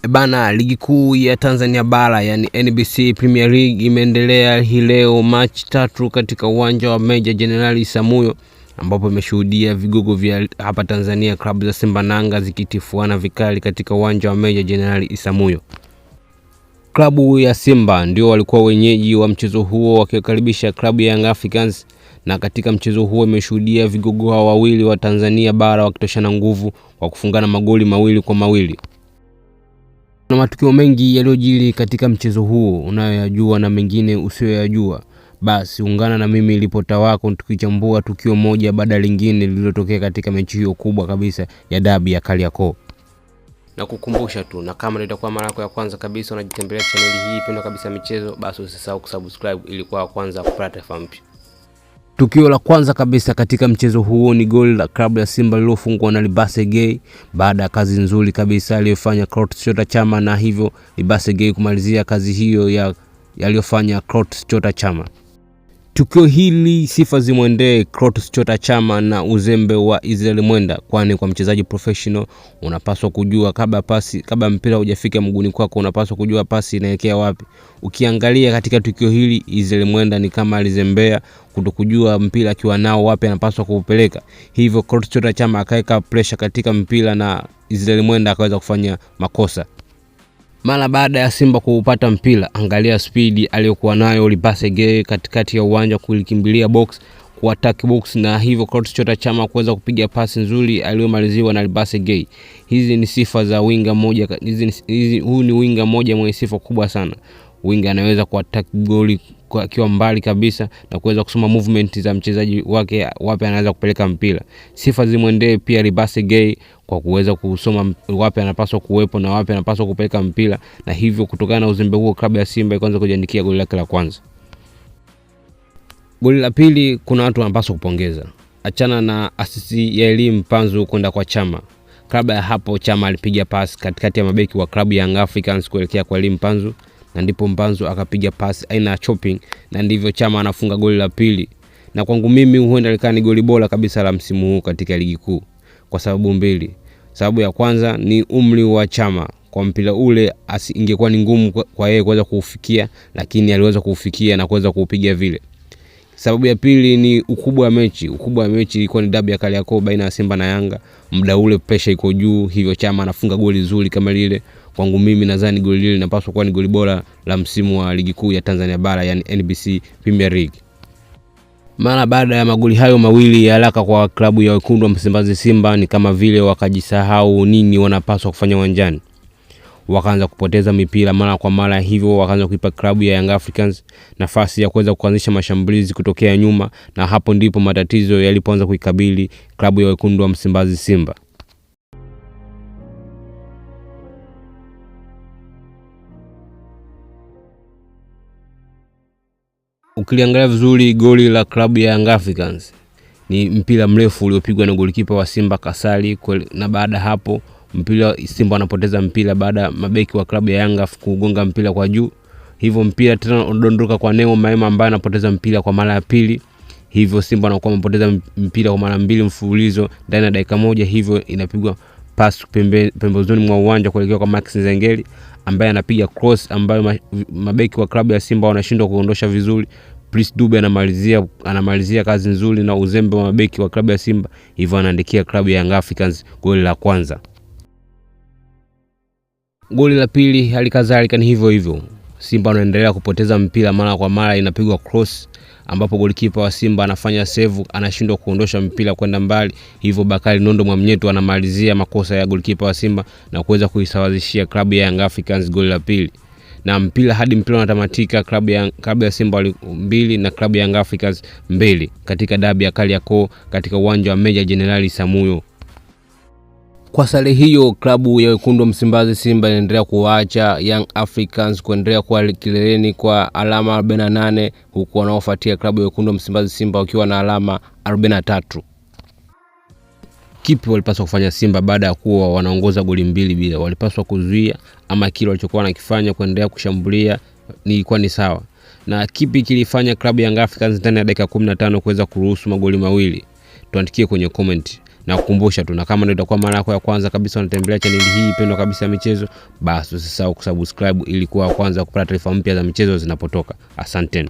Bana, ligi kuu ya Tanzania bara yani NBC Premier League imeendelea hii leo Machi 3 katika uwanja wa Meja Jenerali Isamuhyo, ambapo imeshuhudia vigogo vya hapa Tanzania klabu za Simba na Yanga zikitifuana vikali katika uwanja wa Meja Jenerali Isamuhyo. Klabu ya Simba ndio walikuwa wenyeji wa mchezo huo wakikaribisha klabu ya Young Africans, na katika mchezo huo imeshuhudia vigogo hao wawili wa Tanzania bara wakitoshana nguvu kwa kufungana magoli 2-2. Na matukio mengi yaliyojiri katika mchezo huo unayoyajua na mengine usiyoyajua, basi ungana na mimi ripota wako tukichambua tukio moja baada lingine lililotokea katika mechi hiyo kubwa kabisa ya dabi ya Kariakoo. Na kukumbusha tu, na kama itakuwa mara yako ya kwanza kabisa unajitembelea channel hii pendwa kabisa michezo, basi usisahau kusubscribe ili kwa kwanza kupata taarifa mpya. Tukio la kwanza kabisa katika mchezo huo ni goli la klabu ya Simba lililofungwa na Libase Gay baada ya kazi nzuri kabisa aliyofanya Clatous Chota Chama, na hivyo Libase Gay kumalizia kazi hiyo aliyofanya Clatous Chota Chama. Tukio hili sifa zimwendee Clatous Chota Chama na uzembe wa Israel Mwenda, kwani kwa mchezaji professional unapaswa kujua kabla mpira hujafika mguuni kwako unapaswa kujua pasi inaelekea wapi. Ukiangalia katika tukio hili Israel Mwenda ni kama alizembea kutokujua mpira akiwa nao wapi anapaswa kuupeleka, hivyo Clatous Chota Chama akaweka pressure katika mpira na Israel Mwenda akaweza kufanya makosa. Mara baada ya Simba kuupata mpira, angalia speed aliyokuwa nayo Libase Gay katikati ya uwanja kulikimbilia box, kuattack box, na hivyo Clatous Chota Chama kuweza kupiga pasi nzuri aliyomaliziwa na Libase Gay. Hizi ni sifa za winga moja, huu ni winga moja mwenye sifa kubwa sana. Winga anaweza kuattack goli akiwa mbali kabisa na kuweza kusoma movement za mchezaji wake wapi anaweza kupeleka mpira. Sifa zimwendee pia Libase Gay kwa kuweza kusoma wapi anapaswa kuwepo na wapi anapaswa kupeleka mpira, na hivyo kutokana na uzembe huo klabu ya Simba ikaanza kujiandikia goli lake la kwanza. Goli la pili kuna watu wanapaswa kupongeza. Achana na asisi ya Elie Mpanzu kwenda kwa Chama. Kabla ya hapo Chama alipiga pasi katikati ya mabeki wa klabu ya Young Africans kuelekea kwa Elie Mpanzu, na ndipo Mpanzu akapiga pasi aina ya chopping, na ndivyo Chama anafunga goli la pili. Na kwangu mimi huenda likawa ni goli bora kabisa la msimu huu katika ligi kuu kwa sababu mbili. Sababu ya kwanza ni umri wa Chama. Kwa mpira ule ingekuwa ni ngumu kwa yeye kuweza kuufikia, lakini aliweza kuufikia na kuweza kuupiga vile. Sababu ya pili ni ukubwa wa mechi. Ukubwa wa mechi ilikuwa ni dabi ya Kariakoo baina ya Simba na Yanga. Muda ule pressure iko juu, hivyo Chama anafunga goli zuri kama lile. Kwangu mimi nadhani goli lile linapaswa kuwa ni goli bora la msimu wa ligi kuu ya Tanzania bara yani NBC Premier League. Mara baada ya magoli hayo mawili ya haraka kwa klabu ya wekundu wa Msimbazi Simba, ni kama vile wakajisahau nini wanapaswa kufanya uwanjani. Wakaanza kupoteza mipira mara kwa mara, hivyo wakaanza kuipa klabu ya Young Africans nafasi ya kuweza kuanzisha mashambulizi kutokea nyuma, na hapo ndipo matatizo yalipoanza kuikabili klabu ya wekundu wa Msimbazi Simba. Ukiliangalia vizuri goli la klabu ya Young Africans ni mpira mrefu uliopigwa na golikipa wa Simba Kasali, na baada hapo mpira Simba anapoteza mpira baada mabeki wa klabu ya Yanga kugonga mpira kwa juu, hivyo mpira tena unadondoka kwa Neo Maema ambaye anapoteza mpira kwa mara ya pili, hivyo Simba anakuwa amepoteza mpira kwa mara mbili mfululizo ndani ya dakika moja, hivyo inapigwa pass pembezoni mwa uwanja kuelekea kwa Max Nzengeli ambaye anapiga cross ambayo mabeki wa klabu ya Simba wanashindwa kuondosha vizuri. Prince Dube anamalizia kazi nzuri na uzembe wa mabeki wa klabu ya Simba, hivyo anaandikia klabu ya Young Africans goli la kwanza. Goli la pili halikadhalika ni hivyo hivyo. Simba anaendelea kupoteza mpira mara kwa mara, inapigwa cross ambapo golikipa wa Simba anafanya save, anashindwa kuondosha mpira kwenda mbali, hivyo Bakari Nondo Mwamnyeto anamalizia makosa ya golikipa wa Simba na kuweza kuisawazishia klabu ya Young Africans goli la pili. Na mpira hadi mpira unatamatika klabu ya Simba 2 na klabu ya Young Africans 2 katika dabi ya Kariakoo katika uwanja wa Meja Jenerali Isamuhyo. Kwa sare hiyo klabu ya wekundu wa Msimbazi Simba inaendelea kuacha Young Africans kuendelea kwa kileleni kwa alama 48, huku wanaofuatia klabu ya wekundu wa Msimbazi Simba wakiwa na alama 43. Kipi walipaswa kufanya Simba baada ya kuwa wanaongoza goli 2 bila? Walipaswa kuzuia, ama kile walichokuwa wanakifanya kuendelea kushambulia ilikuwa ni sawa? Na kipi kilifanya klabu ya Young Africans ndani ya dakika 15 kuweza kuruhusu magoli mawili? Tuandikie kwenye comment. Na kukumbusha tu, na kama ndio itakuwa mara yako ya kwanza kabisa unatembelea channel hii pendwa kabisa ya michezo, basi usisahau kusubscribe ili kuwa kwanza kupata taarifa mpya za michezo zinapotoka. Asanteni.